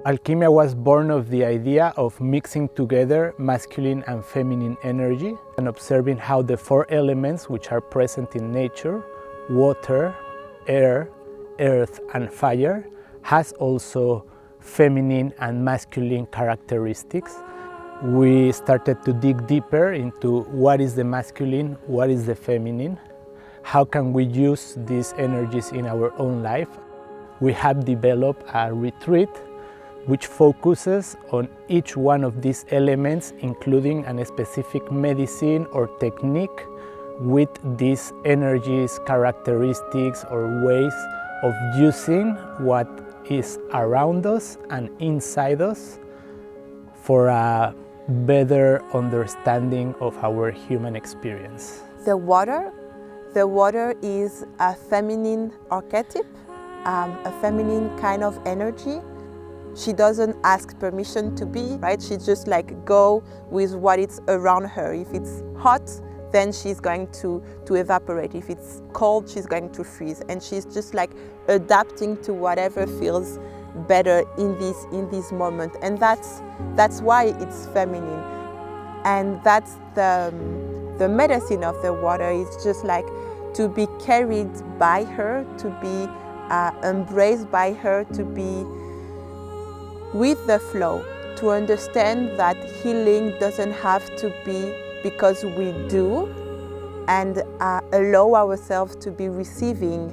Alchemia was born of the idea of mixing together masculine and feminine energy and observing how the four elements which are present in nature, water, air, earth and fire, has also feminine and masculine characteristics. We started to dig deeper into what is the masculine, what is the feminine, how can we use these energies in our own life. We have developed a retreat which focuses on each one of these elements, including a specific medicine or technique with these energies, characteristics or ways of using what is around us and inside us for a better understanding of our human experience. The water is a feminine archetype, a feminine kind of energy. She doesn't ask permission to be, right? She just go with what is around her. If it's hot, then she's going to evaporate. If it's cold, she's going to freeze. And she's just adapting to whatever feels better in this moment. And that's why it's feminine. And that's the medicine of the water. Is just to be carried by her, to be embraced by her, to be with the flow, to understand that healing doesn't have to be because we do, and allow ourselves to be receiving.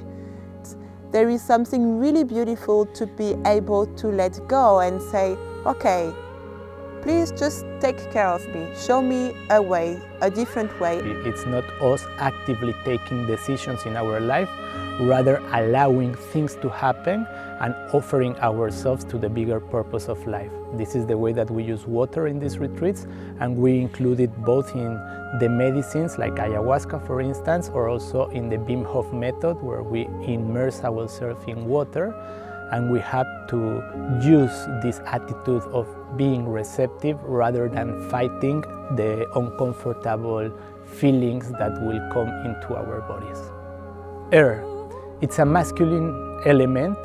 There is something really beautiful to be able to let go and say, okay, please just take care of me. Show me a way, a different way. It's not us actively taking decisions in our life, rather allowing things to happen and offering ourselves to the bigger purpose of life. This is the way that we use water in these retreats, and we include it both in the medicines like ayahuasca, for instance, or also in the Wim Hof method, where we immerse ourselves in water, and we have to use this attitude of being receptive rather than fighting the uncomfortable feelings that will come into our bodies. Air. It's a masculine element.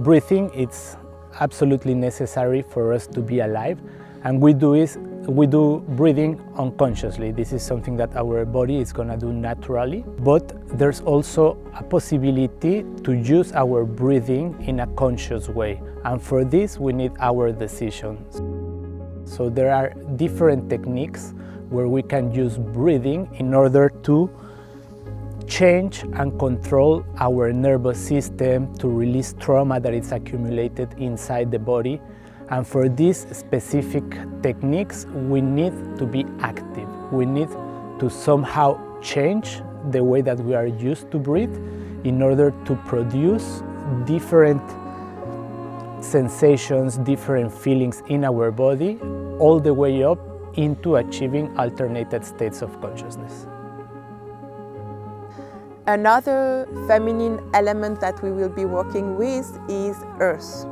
Breathing, it's absolutely necessary for us to be alive, and we do breathing unconsciously. This is something that our body is going to do naturally, but there's also a possibility to use our breathing in a conscious way, and for this we need our decisions. So there are different techniques where we can use breathing in order to change and control our nervous system, to release trauma that is accumulated inside the body. And for these specific techniques, we need to be active. We need to somehow change the way that we are used to breathe in order to produce different sensations, different feelings in our body, all the way up into achieving alternated states of consciousness. Another feminine element that we will be working with is earth.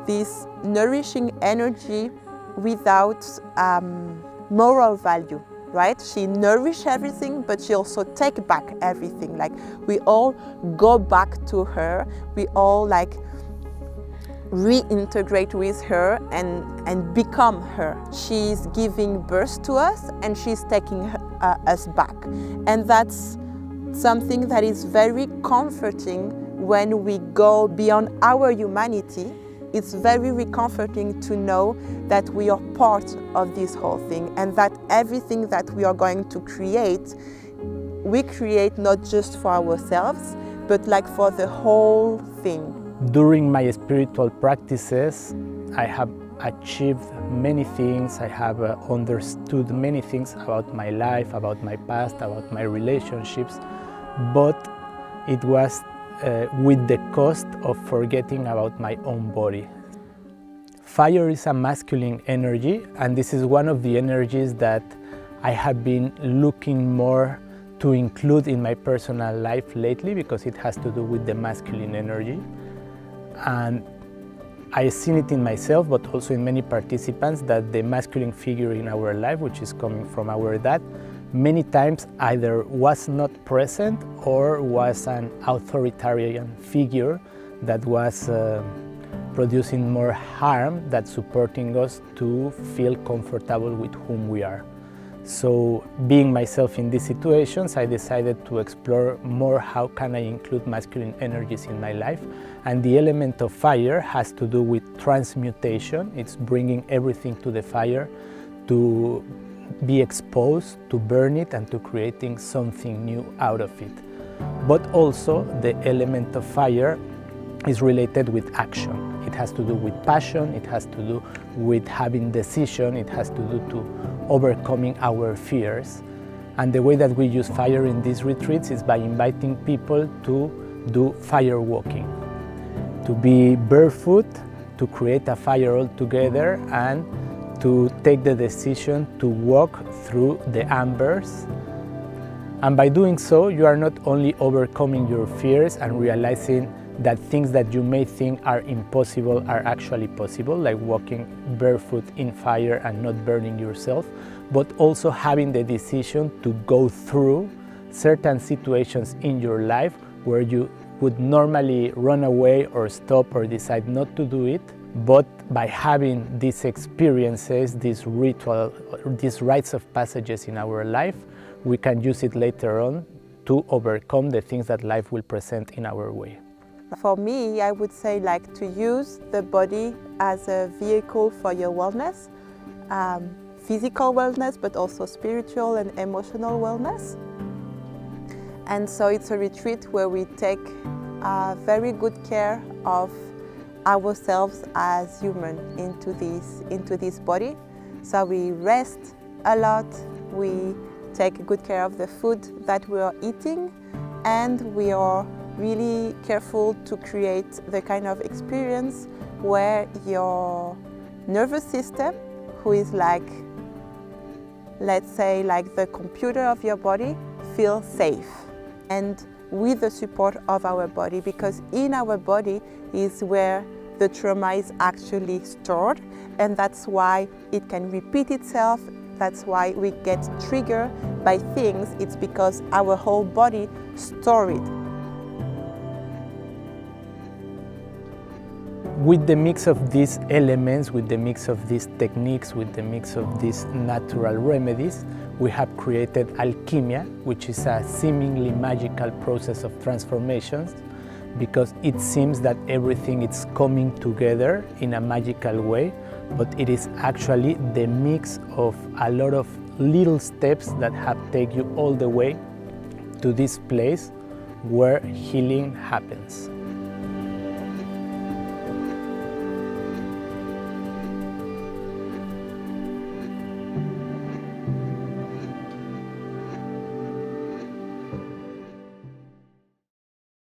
This nourishing energy without moral value, right? She nourishes everything, but she also takes back everything. We all go back to her, we all reintegrate with her and become her. She's giving birth to us and she's taking us back. And that's something that is very comforting when we go beyond our humanity. It's very comforting to know that we are part of this whole thing, and that everything that we are going to create, we create not just for ourselves, but for the whole thing. During my spiritual practices, I have achieved many things. I have understood many things about my life, about my past, about my relationships, but it was with the cost of forgetting about my own body. Fire is a masculine energy, and this is one of the energies that I have been looking more to include in my personal life lately, because it has to do with the masculine energy. And I've seen it in myself, but also in many participants, that the masculine figure in our life, which is coming from our dad, many times either was not present or was an authoritarian figure that was producing more harm than supporting us to feel comfortable with whom we are. So being myself in these situations, I decided to explore more how can I include masculine energies in my life. And the element of fire has to do with transmutation. It's bringing everything to the fire to be exposed, to burn it, and to creating something new out of it. But also the element of fire is related with action. It has to do with passion, it has to do with having decision, it has to do to overcoming our fears. And the way that we use fire in these retreats is by inviting people to do fire walking, to be barefoot, to create a fire all together, and to take the decision to walk through the embers. And by doing so, you are not only overcoming your fears and realizing that things that you may think are impossible are actually possible, like walking barefoot in fire and not burning yourself, but also having the decision to go through certain situations in your life where you would normally run away or stop or decide not to do it. But by having these experiences, these rituals, these rites of passages in our life, we can use it later on to overcome the things that life will present in our way. For me, I would say like to use the body as a vehicle for your wellness, physical wellness, but also spiritual and emotional wellness. And so it's a retreat where we take very good care of ourselves as human into this body. So we rest a lot, we take good care of the food that we are eating, and we are really careful to create the kind of experience where your nervous system, who is like, let's say, like the computer of your body, feels safe. And with the support of our body, because in our body is where the trauma is actually stored, and that's why it can repeat itself. That's why we get triggered by things. It's because our whole body stores it. With the mix of these elements, with the mix of these techniques, with the mix of these natural remedies, we have created Alchemia, which is a seemingly magical process of transformations, because it seems that everything is coming together in a magical way, but it is actually the mix of a lot of little steps that have taken you all the way to this place where healing happens.